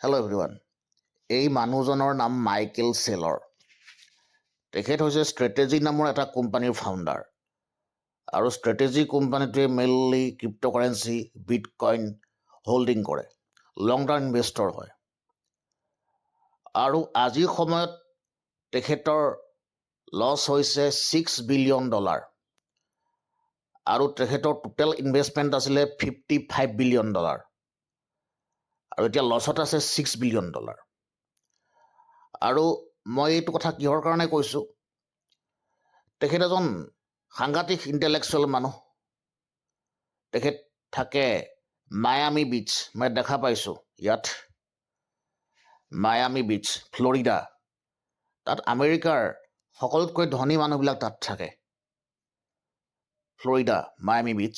Hello' everyone. এই মানুহজনৰ নাম মাইকেল চেলৰ। তেখেত হৈছে ষ্ট্ৰেটেজি নামৰ এটা কোম্পানীৰ ফাউণ্ডাৰ। আৰু ষ্ট্ৰেটেজি কোম্পানীটোৱে মেইনলি ক্ৰিপ্ট'কাৰেঞ্চি বিটকইন হোল্ডিং কৰে, লং টাৰ্ম ইনভেষ্টৰ হয়। আৰু আজিৰ সময়ত তেখেতৰ লছ হৈছে $6 বিলিয়ন। আৰু তেখেতৰ টোটেল ইনভেষ্টমেণ্ট আছিলে $55 বিলিয়ন। আৰু এতিয়া লছত আছে $6 বিলিয়ন। আৰু মই এইটো কথা কিহৰ কাৰণে কৈছোঁ, তেখেত এজন সাংঘাতিক ইণ্টেলেকচুৱেল মানুহ। তেখেত থাকে মায়ামি বিচ, মই দেখা পাইছোঁ ইয়াত মায়ামি বিচ, ফ্লৰিডা। তাত আমেৰিকাৰ সকলোতকৈ ধনী মানুহবিলাক তাত থাকে, ফ্লৰিডা মায়ামি বিচ।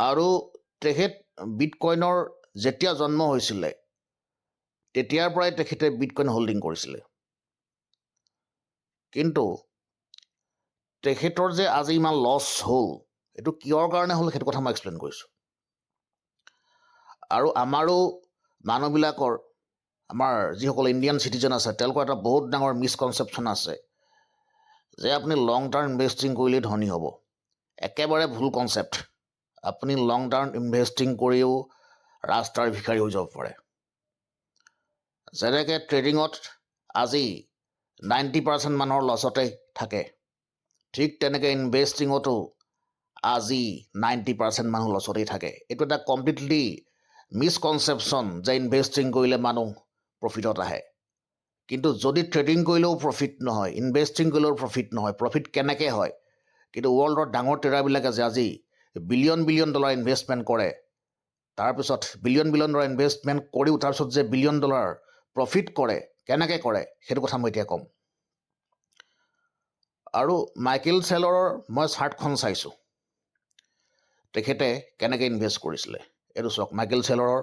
আৰু তেখেত বিটকইনৰ যেতিয়া জন্ম হৈছিলে তেতিয়াৰ পৰাই তেখেতে বিটকইন হোল্ডিং কৰিছিলে। কিন্তু তেখেতৰ যে আজি ইমান লছ হ'ল, এইটো কিয়ৰ কাৰণে হ'ল সেইটো কথা মই এক্সপ্লেইন কৰিছোঁ। আৰু আমাৰো মানুহবিলাকৰ, আমাৰ যিসকল ইণ্ডিয়ান চিটিজেন আছে, তেওঁলোকৰ এটা বহুত ডাঙৰ মিছকনচেপশ্যন আছে যে আপুনি লং টাৰ্ম ইনভেষ্টিং কৰিলেই ধনী হ'ব। একেবাৰে ভুল কনচেপ্ট। আপুনি লং টাৰ্ম ইনভেষ্টিং কৰিও ৰাস্তাৰ ভিখাৰী হৈ যাব পাৰে। যেনেকৈ ট্ৰেডিঙত আজি 90% মানুহৰ লছতে থাকে, ঠিক তেনেকৈ ইনভেষ্টিঙতো আজি 90% মানুহ লছতেই থাকে। এইটো এটা কমপ্লিটলি মিছকনচেপশ্যন যে ইনভেষ্টিং কৰিলে মানুহ প্ৰফিটত আহে। কিন্তু যদি ট্ৰেডিং কৰিলেও প্ৰফিট নহয়, ইনভেষ্টিং কৰিলেও প্ৰফিট নহয়, প্ৰফিট কেনেকৈ হয়? কিন্তু ৱৰ্ল্ডৰ ডাঙৰ ট্ৰেডাৰবিলাকে যে আজি বিলিয়ন বিলিয়ন ডলাৰ ইনভেষ্টমেণ্ট কৰে, তাৰপিছত বিলিয়ন বিলিয়ন ডলাৰ ইনভেষ্টমেণ্ট কৰিও তাৰপিছত যে বিলিয়ন ডলাৰ প্ৰফিট কৰে, কেনেকৈ কৰে সেইটো কথা মই এতিয়া ক'ম। আৰু মাইকেল চেলৰৰ মই চাৰ্টখন চাইছোঁ, তেখেতে কেনেকৈ ইনভেষ্ট কৰিছিলে। এইটো চাওক, মাইকেল চেলৰৰ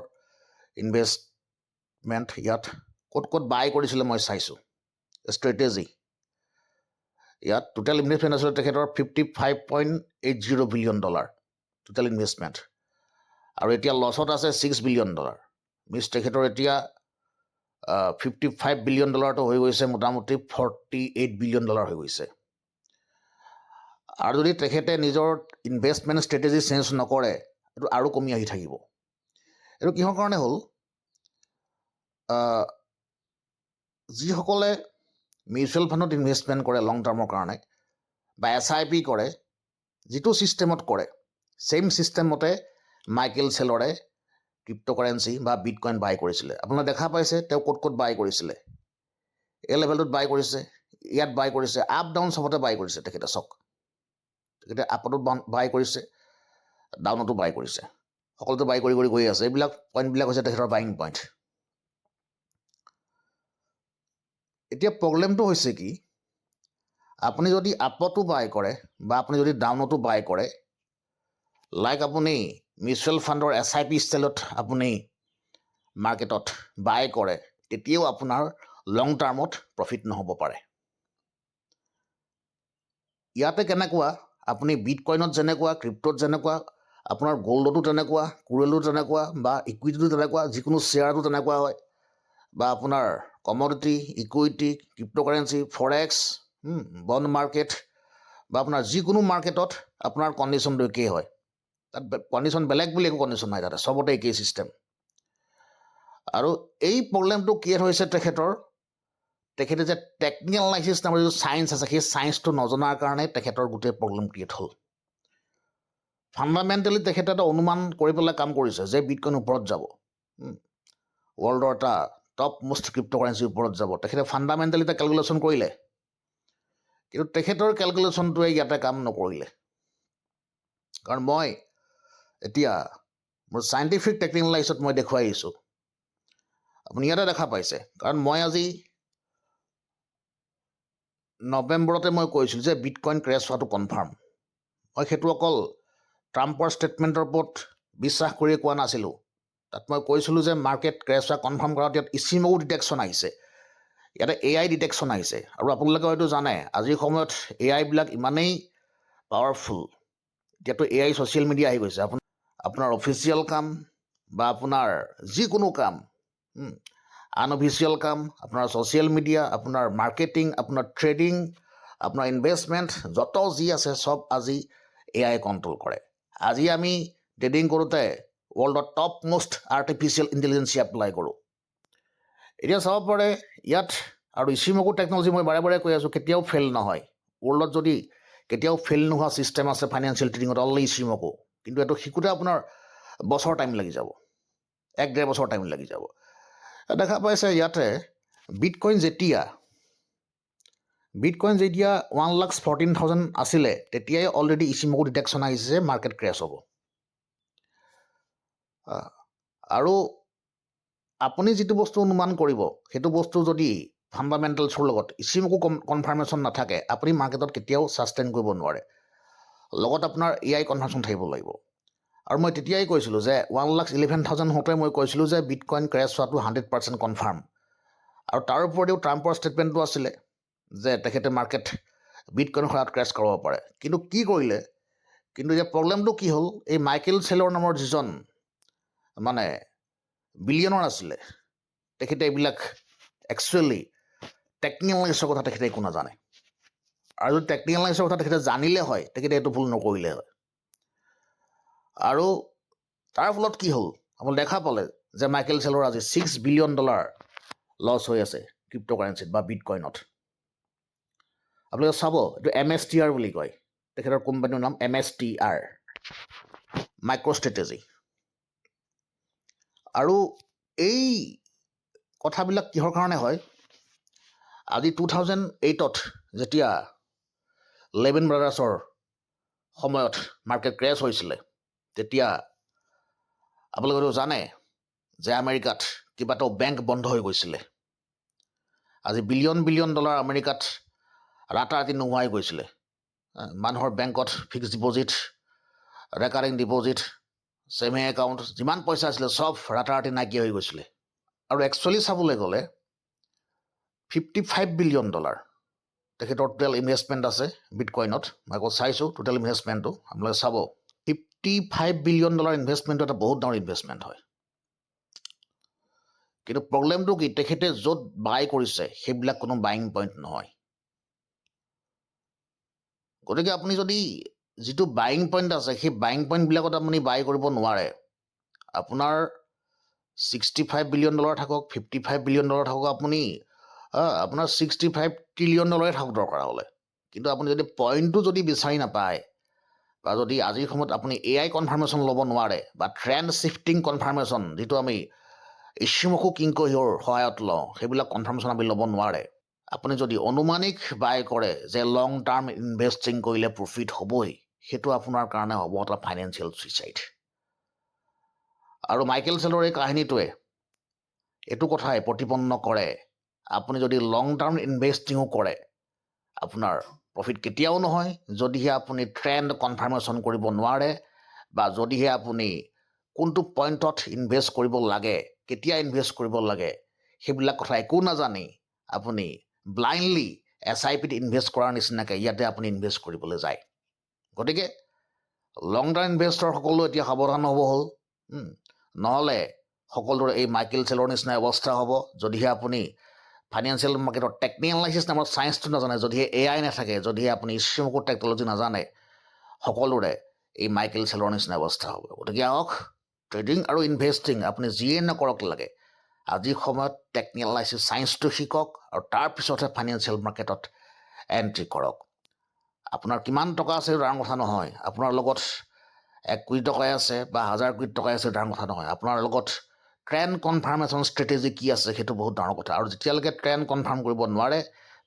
ইনভেষ্টমেণ্ট ইয়াত ক'ত ক'ত বাই কৰিছিলে মই চাইছোঁ। ষ্ট্ৰেটেজি ইয়াত টোটেল ইনভেষ্টমেণ্ট আছিলে তেখেতৰ $55.80 বিলিয়ন টোটেল ইনভেষ্টমেণ্ট। আৰু এতিয়া লছত আছে $6 বিলিয়ন। তেখেতৰ এতিয়া $55 বিলিয়ন হৈ গৈছে মোটামুটি $48 বিলিয়ন হৈ গৈছে। আৰু যদি তেখেতে নিজৰ ইনভেষ্টমেণ্ট ষ্ট্ৰেটেজি চেঞ্জ নকৰে, এইটো আৰু কমি আহি থাকিব। এইটো কিহৰ কাৰণে হ'ল? যিসকলে মিউচুৱেল ফাণ্ডত ইনভেষ্টমেণ্ট কৰে লং টাৰ্মৰ কাৰণে, বা SIP কৰে, যিটো ছিষ্টেমত কৰে, ছেইম ছিষ্টেমতে মাইকেল চেলৰে ক্ৰিপ্ট'কাৰেঞ্চি বা বিটকইন বাই কৰিছিলে। আপোনালোকে দেখা পাইছে তেওঁ ক'ত ক'ত বাই কৰিছিলে। এই লেভেলটোত বাই কৰিছে, ইয়াত বাই কৰিছে, আপ ডাউন চবতে বাই কৰিছে তেখেতে। চাওক, তেখেতে আপতো বাই কৰিছে, ডাউনতো বাই কৰিছে, সকলোতে বাই কৰি কৰি গৈ আছে। এইবিলাক পইণ্টবিলাক হৈছে তেখেতৰ বাইং পইণ্ট। এতিয়া প্ৰব্লেমটো হৈছে কি, আপুনি যদি আপতো বাই কৰে বা আপুনি যদি ডাউনতো বাই কৰে, লাইক আপুনি মিউচুৱেল ফাণ্ডৰ SIP ষ্টাইলত আপুনি মাৰ্কেটত বাই কৰে, তেতিয়াও আপোনাৰ লং টাৰ্মত প্ৰফিট নহ'ব পাৰে। ইয়াতে কেনেকুৱা, আপুনি বিটকইনত যেনেকুৱা, ক্ৰিপ্ট'ত যেনেকুৱা, আপোনাৰ গ'ল্ডতো তেনেকুৱা, কুৰেলো তেনেকুৱা, বা ইকুইটিটো তেনেকুৱা, যিকোনো শ্বেয়াৰটো তেনেকুৱা হয়, বা আপোনাৰ commodity, equity, cryptocurrency, forex, bond market, বা আপোনাৰ যিকোনো মাৰ্কেটত আপোনাৰ কণ্ডিশ্যনটো একেই হয়। তাত কণ্ডিশ্যন বেলেগ বুলি একো কণ্ডিশ্যন নাই, তাতে চবতে একেই ছিষ্টেম। আৰু এই প্ৰব্লেমটো ক্ৰিয়েট হৈছে তেখেতে যে টেকনিকেল এনালাইচিছ নামৰ যিটো ছায়েন্স আছে, সেই ছায়েন্সটো নজনাৰ কাৰণে তেখেতৰ গোটেই প্ৰব্লেম ক্ৰিয়েট হ'ল। ফাণ্ডামেণ্টেলি তেখেতে এটা অনুমান কৰি পেলাই কাম কৰিছে যে বিটকইন ওপৰত যাব, ৱৰ্ল্ডৰ এটা টপ মোষ্ট ক্ৰিপ্ট'কাৰেঞ্চিৰ ওপৰত যাব। তেখেতে ফাণ্ডামেণ্টেলি এটা কেলকুলেশ্যন কৰিলে, কিন্তু তেখেতৰ কেলকুলেশ্যনটোৱে ইয়াতে কাম নকৰিলে। কাৰণ মই এতিয়া মোৰ চাইণ্টিফিক টেকনিকেল এনালাইচিছত মই দেখুৱাই আহিছোঁ, আপুনি ইয়াতে দেখা পাইছে। কাৰণ মই আজি নৱেম্বৰতে মই কৈছিলোঁ যে বিটকইন ক্ৰেছ হোৱাটো কনফাৰ্ম। মই সেইটো অকল ট্ৰাম্পৰ ষ্টেটমেণ্টৰ ওপৰত বিশ্বাস কৰিয়ে কোৱা নাছিলোঁ। তাত মই কৈছিলোঁ যে মাৰ্কেট ক্ৰেছ হোৱা কনফাৰ্ম কৰাত ইয়াত ইচিম'ও ডিটেকশ্যন আহিছে, ইয়াতে AI ডিটেকশ্যন আহিছে। আৰু আপোনালোকে হয়তো জানে আজিৰ সময়ত AI বিলাক ইমানেই পাৱাৰফুল। এতিয়াতো AI ছ'চিয়েল মিডিয়া আহি গৈছে। আপোনাৰ অফিচিয়েল কাম বা আপোনাৰ যিকোনো কাম, আনঅফিচিয়েল কাম, আপোনাৰ ছ'চিয়েল মিডিয়া, আপোনাৰ মাৰ্কেটিং, আপোনাৰ ট্ৰেডিং, আপোনাৰ ইনভেষ্টমেণ্ট, যত যি আছে চব আজি AI কণ্ট্ৰল কৰে। আজি আমি ট্ৰেডিং কৰোঁতে ৱৰ্ল্ডৰ টপ মোষ্ট আৰ্টিফিচিয়েল ইণ্টেলিজেঞ্চি এপ্লাই কৰোঁ। এতিয়া চাব পাৰে ইয়াত আৰু ইচিমকো টেকন'লজি মই বাৰে বাৰে কৈ আছোঁ কেতিয়াও ফেইল নহয়। ৱৰ্ল্ডত যদি কেতিয়াও ফেইল নোহোৱা ছিষ্টেম আছে ফাইনেন্সিয়েল ট্ৰেডিঙত অনলি ইচিমকো, কিন্তু এইটো শিকোঁতে আপোনাৰ বছৰ টাইম লাগি যাব, 1-1.5 বছৰ টাইম লাগি যাব। দেখা পাইছে ইয়াতে বিটকইন যেতিয়া 1,14,000 আছিলে তেতিয়াই অলৰেডি ইচিমকো ডিটেকশ্যন আহিছে যে মাৰ্কেট ক্ৰেছ হ'ব। আৰু আপুনি যিটো বস্তু অনুমান কৰিব সেইটো বস্তু যদি ফাণ্ডামেণ্টেলছৰ লগত ইচিমকো কনফাৰ্মেশ্যন নাথাকে আপুনি মাৰ্কেটত কেতিয়াও ছাষ্টেইন কৰিব নোৱাৰে। লগত আপোনাৰ AI কনফাৰ্মেশ্যন থাকিব লাগিব। আৰু মই তেতিয়াই কৈছিলোঁ যে 1,11,000 হওঁতে মই কৈছিলোঁ যে বিটকইন ক্ৰেছ হোৱাটো 100% কনফাৰ্ম। আৰু তাৰ উপৰিও ট্ৰাম্পৰ ষ্টেটমেণ্টটো আছিলে যে তেখেতে মাৰ্কেট বিটকইন সহায়ত ক্ৰেছ কৰিব পাৰে। কিন্তু কি কৰিলে, কিন্তু এতিয়া প্ৰব্লেমটো কি হ'ল, এই মাইকেল চেলৰ নামৰ যিজন মানে বিলিয়নৰ আছিলে তেখেতে এইবিলাক একচুৱেলি টেকনিকেল এনালাইচিছৰ কথা তেখেতে একো নাজানে। আৰু যদি টেকনিকেল এনালাইচিছৰ কথা তেখেতে জানিলে হয় তেখেতে এইটো ভুল নকৰিলে হয়। আৰু তাৰ ফলত কি হ'ল আপুনি দেখা পালে যে মাইকেল চেলৰ আজি $6 বিলিয়ন লছ হৈ আছে ক্ৰিপ্ট'কাৰেঞ্চিত বা বিটকইনত। আপোনালোকে চাব এইটো MSTR বুলি কয়, তেখেতৰ কোম্পানীৰ নাম MSTR, মাইক্ৰ'ষ্ট্ৰেটেজি। আৰু এই কথাবিলাক কিহৰ কাৰণে হয়, আজি 2008ত যেতিয়া লেমেন ব্ৰাদাৰ্ছৰ সময়ত মাৰ্কেট ক্ৰেছ হৈছিলে তেতিয়া আপোনালোকে জানে যে আমেৰিকাত কেইবাটাও বেংক বন্ধ হৈ গৈছিলে। আজি $বিলিয়ন আমেৰিকাত ৰাতাৰাতি নোহোৱা হৈ গৈছিলে। মানুহৰ বেংকত fixed deposit, recurring deposit, saving account যিমান পইচা আছিলে চব ৰাতাৰাতি নাইকিয়া হৈ গৈছিলে। আৰু একচুৱেলি চাবলৈ গ'লে $55 বিলিয়ন তেখেতৰ টোটেল ইনভেষ্টমেণ্ট আছে বিটকইনত। মই আকৌ চাইছোঁ টোটেল ইনভেষ্টমেণ্টটো আপোনালোকে চাব, $55 বিলিয়ন ইনভেষ্টমেণ্টটো এটা বহুত ডাঙৰ ইনভেষ্টমেণ্ট হয়। কিন্তু প্ৰব্লেমটো কি, তেখেতে য'ত বাই কৰিছে সেইবিলাক কোনো বাইং পইণ্ট নহয়। গতিকে আপুনি যদি যিটো বাইং পইণ্ট আছে সেই বাইং পইণ্টবিলাকত আপুনি বাই কৰিব নোৱাৰে। আপোনাৰ $65 বিলিয়ন থাকক, $55 বিলিয়ন থাকক, আপুনি আপোনাৰ $65 ট্ৰিলিয়ন থাকক দৰকাৰ হ'লে। কিন্তু আপুনি যদি পইণ্টটো যদি বিচাৰি নাপায় বা যদি আজিৰ সময়ত আপুনি AI কনফাৰ্মেশ্যন ল'ব নোৱাৰে বা ট্ৰেণ্ড শ্বিফটিং কনফাৰ্মেশ্যন যিটো আমি ইচিমকো কিংকহিৰ সহায়ত লওঁ সেইবিলাক কনফাৰ্মেশ্যন আপুনি ল'ব নোৱাৰে, আপুনি যদি অনুমানিক বাই কৰে যে লং টাৰ্ম ইনভেষ্টিং কৰিলে প্ৰফিট হ'বই, সেইটো আপোনাৰ কাৰণে হ'ব এটা ফাইনেন্সিয়েল ছুইচাইড। আৰু মাইকেল চেলৰ এই কাহিনীটোৱে এইটো কথাই প্ৰতিপন্ন কৰে, আপুনি যদি লং টাৰ্ম ইনভেষ্টিঙো কৰে আপোনাৰ প্ৰফিট কেতিয়াও নহয় যদিহে আপুনি ট্ৰেণ্ড কনফাৰ্মেশ্যন কৰিব নোৱাৰে বা যদিহে আপুনি কোনটো পইণ্টত ইনভেষ্ট কৰিব লাগে, কেতিয়া ইনভেষ্ট কৰিব লাগে সেইবিলাক কথা একো নাজানি আপুনি ব্লাইণ্ডলি SIPত ইনভেষ্ট কৰাৰ নিচিনাকৈ ইয়াতে আপুনি ইনভেষ্ট কৰিবলৈ যায়। গতিকে লং টাৰ্ম ইনভেষ্টৰ সকলো এতিয়া সাৱধান হ'ব হ'ল, নহ'লে সকলোৰে এই মাইকেল চেলৰ নিচিনা অৱস্থা হ'ব যদিহে আপুনি ফাইনেন্সিয়েল মাৰ্কেটৰ টেকনিকেল এনালাইচিছ নামৰ ছায়েন্সটো নাজানে, যদিহে AI নাথাকে, যদিহে আপুনি ইচিমকো টেকন'লজি নাজানে, সকলোৰে এই মাইকেল চেলৰ নিচিনা অৱস্থা হ'ব। গতিকে আহক ট্ৰেডিং আৰু ইনভেষ্টিং আপুনি যিয়ে নকৰক লাগে আজিৰ সময়ত টেকনিকেল এনালাইচিছ ছায়েন্সটো শিকক আৰু তাৰপিছতহে ফাইনেন্সিয়েল মাৰ্কেটত এণ্ট্ৰি কৰক। আপোনাৰ কিমান টকা আছে ডাঙৰ কথা নহয়, আপোনাৰ লগত 1 কোটি টকাই আছে বা 1000 কোটি টকাই আছে ডাঙৰ কথা নহয়, আপোনাৰ লগত ট্ৰেণ্ড কনফাৰ্মেশ্যন ষ্ট্ৰেটেজি কি আছে সেইটো বহুত ডাঙৰ কথা। আৰু যেতিয়ালৈকে ট্ৰেণ্ড কনফাৰ্ম কৰিব নোৱাৰে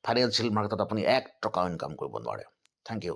ফাইনেন্সিয়েল মাৰ্কেটত আপুনি 1 টকাও ইনকাম কৰিব নোৱাৰে। Thank U.